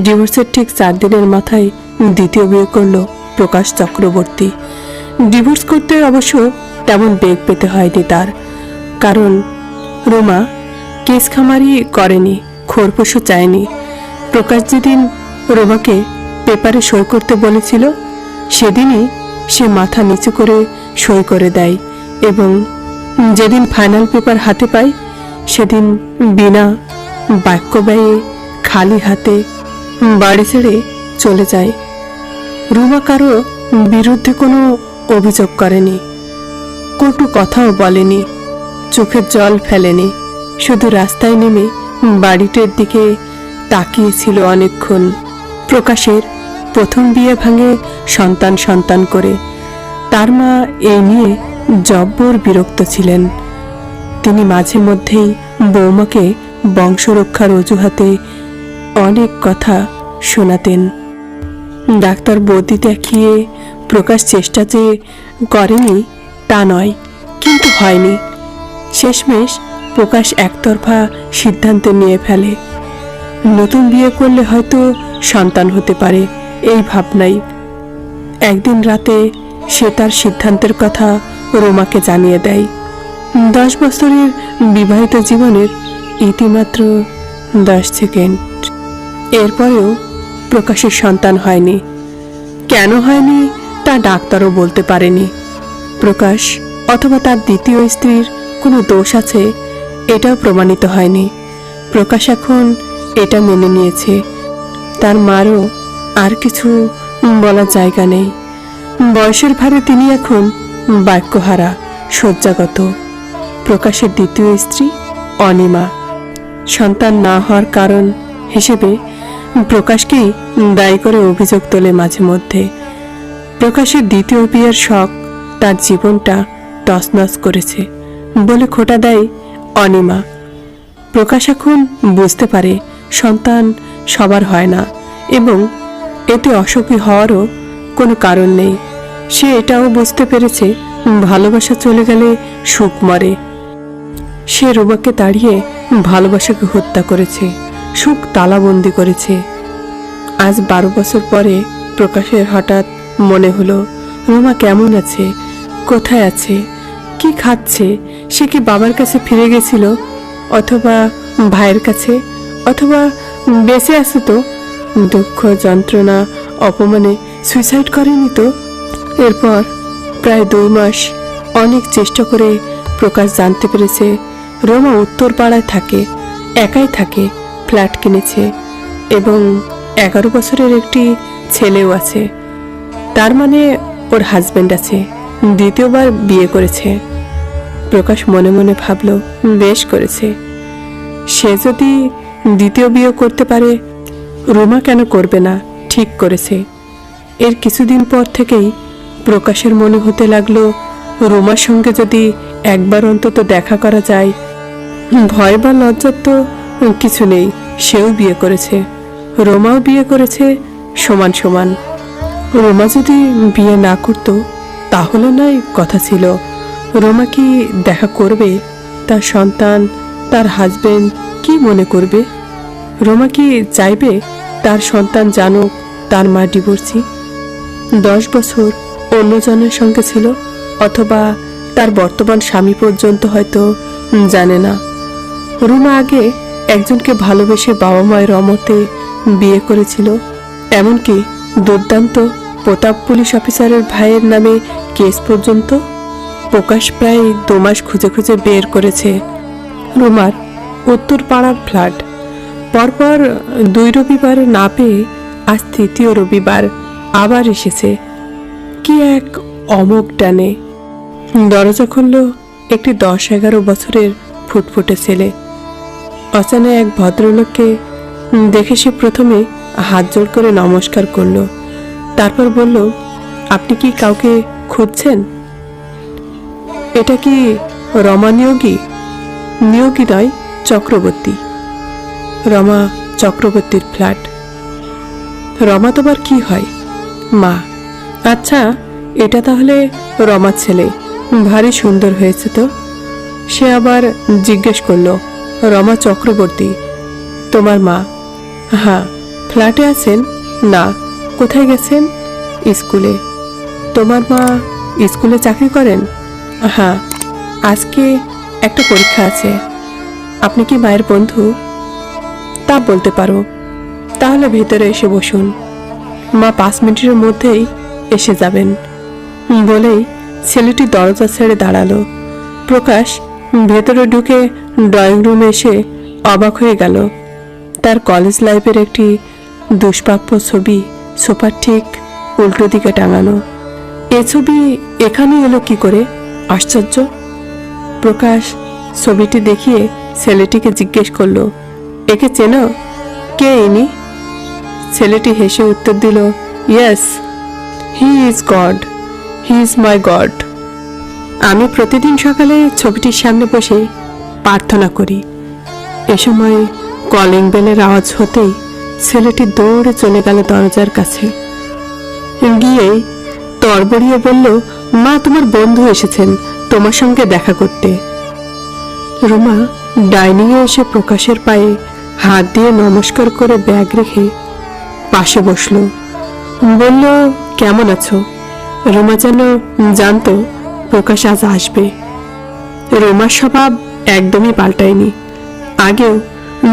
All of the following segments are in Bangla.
ডিভোর্সের ঠিক 4 দিনের মাথায় দ্বিতীয় বিয়ে করলো প্রকাশ চক্রবর্তী। ডিভোর্স করতে অবশ্য তেমন বেগ পেতে হয়নি তার, কারণ রুমা কেস খামারি করেনি, খোরপোশও চায়নি। প্রকাশ যেদিন রুমাকে পেপারে সই করতে বলেছিল সেদিনই সে মাথা নিচু করে সই করে দেয়, এবং যেদিন ফাইনাল পেপার হাতে পায় সেদিন বিনা বাক্য ব্যয়ে খালি হাতে বাড়ি ছেড়ে চলে যায়। রুমা কারো বিরুদ্ধে কোনো অভিযোগ করেনি, কটু কথাও বলেনি, চোখের জল ফেলেনি, শুধু রাস্তায় নেমে বাড়িটার দিকে তাকিয়েছিল অনেকক্ষণ। প্রকাশের প্রথম বিয়ে ভাঙে সন্তান করে। তার মা এই নিয়ে জব্বর বিরক্ত ছিলেন। তিনি মাঝে মধ্যেই বৌমাকে বংশরক্ষার অজুহাতে অনেক কথা শোনাতেন। ডাক্তার বৌদি দেখিয়ে প্রকাশ চেষ্টা যে করেনি তা নয়, কিন্তু হয়নি। শেষমেশ প্রকাশ একতরফা সিদ্ধান্ত নিয়ে ফেলে, নতুন বিয়ে করলে হয়তো সন্তান হতে পারে এই ভাবনাই। একদিন রাতে সে তার সিদ্ধান্তের কথা রোমাকে জানিয়ে দেয়। 10 বছরের বিবাহিত জীবনের ইতিমাত্র 10 সেকেন্ড। এরপরেও প্রকাশের সন্তান হয়নি। কেন হয়নি তা ডাক্তারও বলতে পারেনি। প্রকাশ অথবা তার দ্বিতীয় স্ত্রীর কোনো দোষ আছে এটাও প্রমাণিত হয়নি। প্রকাশ এখন এটা মেনে নিয়েছে। তার মারও আর কিছু বলার জায়গা নেই। বয়সের ভারে তিনি এখন বাক্যহারা, শয্যাগত। প্রকাশের দ্বিতীয় স্ত্রী অনিমা। সন্তান না হওয়ার কারণ হিসেবে প্রকাশকেই দায়ী করে অভিযোগ তোলে মাঝে মধ্যে। প্রকাশের দ্বিতীয় বিয়ের শখ তার জীবনটা তছনছ করেছে বলে খোঁটা দেয় অনিমা। প্রকাশ এখন বুঝতে পারে সন্তান সবার হয় না, এবং এতে অসুখী হওয়ারও কোনো কারণ নেই। সে এটাও বুঝতে পেরেছে ভালোবাসা চলে গেলে সুখ মরে। সে রুমাকে তাড়িয়ে ভালোবাসাকে হত্যা করেছে, সুখ তালাবন্দি করেছে। আজ 12 বছর পরে প্রকাশের হঠাৎ মনে হলো রুমা কেমন আছে, কোথায় আছে, কি খাচ্ছে। সে কি বাবার কাছে ফিরে গেছিল, অথবা ভাইয়ের কাছে, অথবা বেঁচে আছে তো? দুঃখ, যন্ত্রণা, অপমানে সুইসাইড করেনি তো? এরপর প্রায় 2 মাস অনেক চেষ্টা করে প্রকাশ জানতে পেরেছে রোমা উত্তর পাড়ায় থাকে, একাই থাকে, ফ্ল্যাট কিনেছে, এবং 11 বছরের একটি ছেলেও আছে। তার মানে ওর হাজবেন্ড আছে, দ্বিতীয়বার বিয়ে করেছে। প্রকাশ মনে মনে ভাবল, বেশ করেছে। সে যদি দ্বিতীয় বিয়ে করতে পারে, রোমা কেন করবে না? ঠিক করেছে। এর কিছুদিন পর থেকেই প্রকাশের মনে হতে লাগলো রোমার সঙ্গে যদি একবার অন্তত দেখা করা যায়। ভয় বা লজ্জার তো কিছু নেই, সেও বিয়ে করেছে, রোমাও বিয়ে করেছে, সমান সমান। রোমা যদি বিয়ে না করতো তাহলে নয় কথা ছিল। রোমা কি দেখা করবে? তার সন্তান, তার হাজবেন্ড কি মনে করবে? রোমা কি চাইবে তার সন্তান জানুক তার মা ডিভোর্সি? 10 বছর অন্যজনের সঙ্গে ছিল, অথবা তার বর্তমান স্বামী পর্যন্ত হয়তো জানে না। রুমা আগে একজনকে ভালোবেসে বাবা মায়ের অমতে বিয়ে করেছিল, এমনকি দুর্দান্ত প্রতাপ পুলিশ অফিসারের ভাইয়ের নামে কেস পর্যন্ত। প্রকাশ প্রায় 2 মাস খুঁজে খুঁজে বের করেছে রুমার উত্তর পাড়ার ফ্ল্যাট। পরপর 2 রবিবার না পেয়ে আজ 3য় রবিবার আবার এসেছে। কি এক অমোঘ টানে। দরজা খুলল একটি 10-11 বছরের ফুটফুটে ছেলে। অচানে এক ভদ্রলোককে দেখে সে প্রথমে হাত জোড় করে নমস্কার করল, তারপর বলল, আপনি কি কাউকে খুঁজছেন? এটা কি রমা নিয়োগী? নিয়োগী নয়, চক্রবর্তী। রমা চক্রবর্তীর ফ্ল্যাট। রমা তোমার কি হয়? মা। আচ্ছা, এটা তাহলে রমার ছেলে, ভারী সুন্দর হয়েছে তো। সে আবার জিজ্ঞেস করলো, রমা চক্রবর্তী তোমার মা? হ্যাঁ। ফ্ল্যাটে আছেন? না। কোথায় গেছেন? স্কুলে। তোমার মা স্কুলে চাকরি করেন? হ্যাঁ। আজকে একটা পরীক্ষা আছে। আপনি কি মায়ের বন্ধু? তা বলতে পারো। তাহলে ভেতরে এসে বসুন, মা 5 মিনিটের মধ্যেই এসে যাবেন। বলেই ছেলেটি দরজা ছেড়ে দাঁড়ালো। প্রকাশ ভেতরে ঢুকে ড্রয়িং রুমে এসে অবাক হয়ে গেল। তার কলেজ লাইফের একটি দুষ্প্রাপ্য ছবি সোফার ঠিক উল্টো দিকে টাঙানো। এ ছবি এখানে এলো কি করে? আশ্চর্য। প্রকাশ ছবিটি দেখিয়ে ছেলেটিকে জিজ্ঞেস করলো, একে চেনো? কে ইনি? ছেলেটি হেসে উত্তর দিল, yes, he is god, he is my god. আমি প্রতিদিন সকালে ছবিটির সামনে বসে প্রার্থনা করি। এ সময় কলিং বেলের আওয়াজ হতেই ছেলেটি দৌড়ে চলে গেল দরজার কাছে। গিয়ে তড়বড়িয়ে বলল, মা, তোমার বন্ধু এসেছেন তোমার সঙ্গে দেখা করতে। রুমা ডাইনিংয়ে এসে প্রকাশের পায়ে হাত দিয়ে নমস্কার করে ব্যাগ রেখে পাশে বসলো। বলল, কেমন আছো? রুমা যেন জানতো প্রকাশ আজ আসবে। রুমার স্বভাব একদমই পাল্টায়নি। আগেও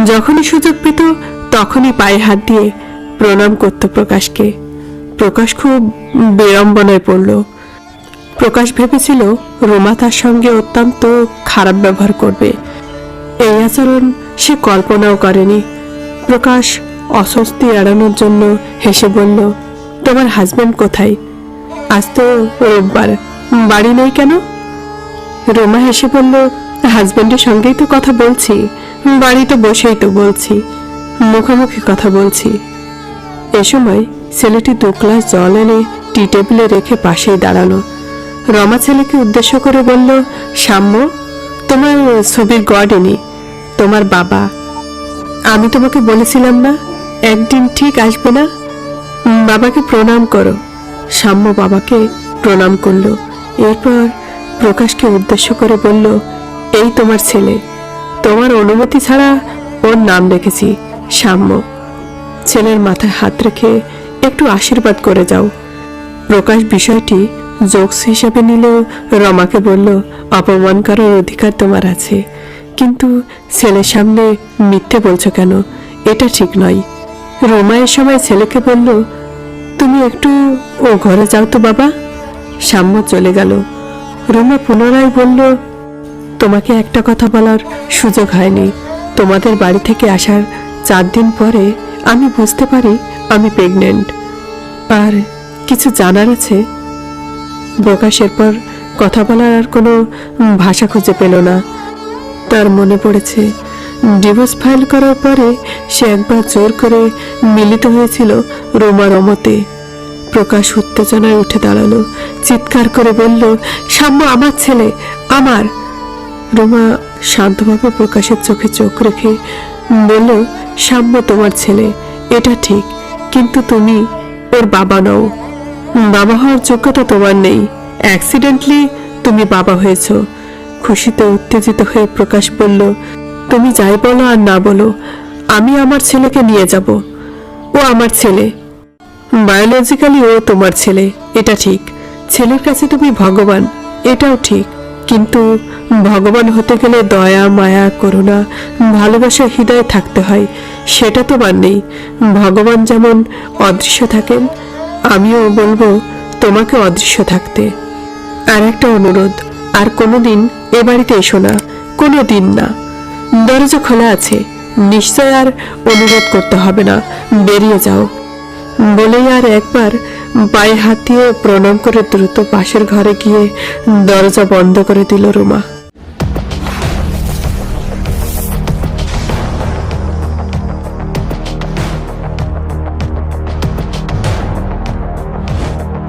যখনই সুযোগ পেত তখনই পায়ে হাত দিয়ে প্রণাম করত প্রকাশকে। প্রকাশ খুব বিড়ম্বনায় পড়ল। প্রকাশ ভেবেছিল রুমা তার সঙ্গে অত্যন্ত খারাপ ব্যবহার করবে। এই আচরণ সে কল্পনাও করেনি। প্রকাশ অস্বস্তি এড়ানোর জন্য হেসে বলল, তোমার হাজবেন্ড কোথায়? আজ তো রোববার, বাড়ি নেই কেন? রুমা হেসে বলল, হাজবেন্ডের সঙ্গেই তো কথা বলছি, বাড়িতে বসেই তো বলছি, মুখোমুখি কথা বলছি। এ সময় ছেলেটি 2 গ্লাস জল এনে টি টেবিলে রেখে পাশেই দাঁড়ানো। রমা ছেলেকে উদ্দেশ্য করে বলল, সাম্য, তোমার ছবির গড ইনি, তোমার বাবা। আমি তোমাকে বলেছিলাম না একদিন ঠিক আসবে না? বাবাকে প্রণাম করো। সাম্য বাবাকে প্রণাম করলো। এরপর প্রকাশকে উদ্দেশ্য করে বলল, এই তোমার ছেলে, তোমার অনুমতি ছাড়া ওর নাম রেখেছি সাম্য। ছেলের মাথায় হাত রেখে একটু আশীর্বাদ করে যাও। প্রকাশ বিষয়টি জোকস হিসাবে নিলেও রমাকে বলল, অপমান করার অধিকার তোমার আছে, কিন্তু ছেলের সামনে মিথ্যে বলছো কেন? এটা ঠিক নয়। রমা এ সময় ছেলেকে বলল, তুমি একটু ও ঘরে যাও তো বাবা। সাম্য চলে গেল। রমা পুনরায় বলল, তোমাকে একটা কথা বলার সুযোগ হয়নি। তোমাদের বাড়ি থেকে আসার 4 দিন পরে আমি বুঝতে পারি আমি প্রেগনেন্ট। আর কিছু জানার আছে। প্রকাশের পর কথা বলার আর কোনো ভাষা খুঁজে পেল না। তার মনে পড়েছে ডিভোর্স ফাইল করার পরে সে একবার জোর করে মিলিত হয়েছিল রোমা রমতে। প্রকাশ উত্তেজনায় উঠে দাঁড়ালো, চিৎকার করে বলল, সাম্য আমার ছেলে, আমার। রোমা শান্তভাবে প্রকাশের চোখে চোখ রেখে বলল, সাম্য তোমার ছেলে, এটা ঠিক, কিন্তু তুমি ওর বাবা নও। বাবা হওয়ার যোগ্যতা তোমার নেই। অ্যাক্সিডেন্টলি তুমি বাবা হয়েছ। খুশিতে উত্তেজিত হয়ে প্রকাশ বলল, তুমি যাই বলো আর না বলো, আমি আমার ছেলেকে নিয়ে যাব। ও আমার ছেলে, বায়োলজিক্যালি ও তোমার ছেলে, এটা ঠিক। ছেলের কাছে তুমি ভগবান, এটাও ঠিক, কিন্তু ভগবান হতে গেলে দয়া, মায়া, করুণা, ভালোবাসা, হৃদয় থাকতে হয়। সেটা তোমার নেই। ভগবান যেমন অদৃশ্য থাকেন, আমিও বলবো তোমাকে অদৃশ্য থাকতে। আর একটা অনুরোধ, আর কোনোদিন এ বাড়িতে এসো না, কোনো দিন না। দরজা খোলা আছে, নিশ্চয় আর অনুরোধ করতে হবে না, বেরিয়ে যাও। বলেই আর একবার পায়ে হাত দিয়ে প্রণাম করে দ্রুত পাশের ঘরে গিয়ে দরজা বন্ধ করে দিল রুমা।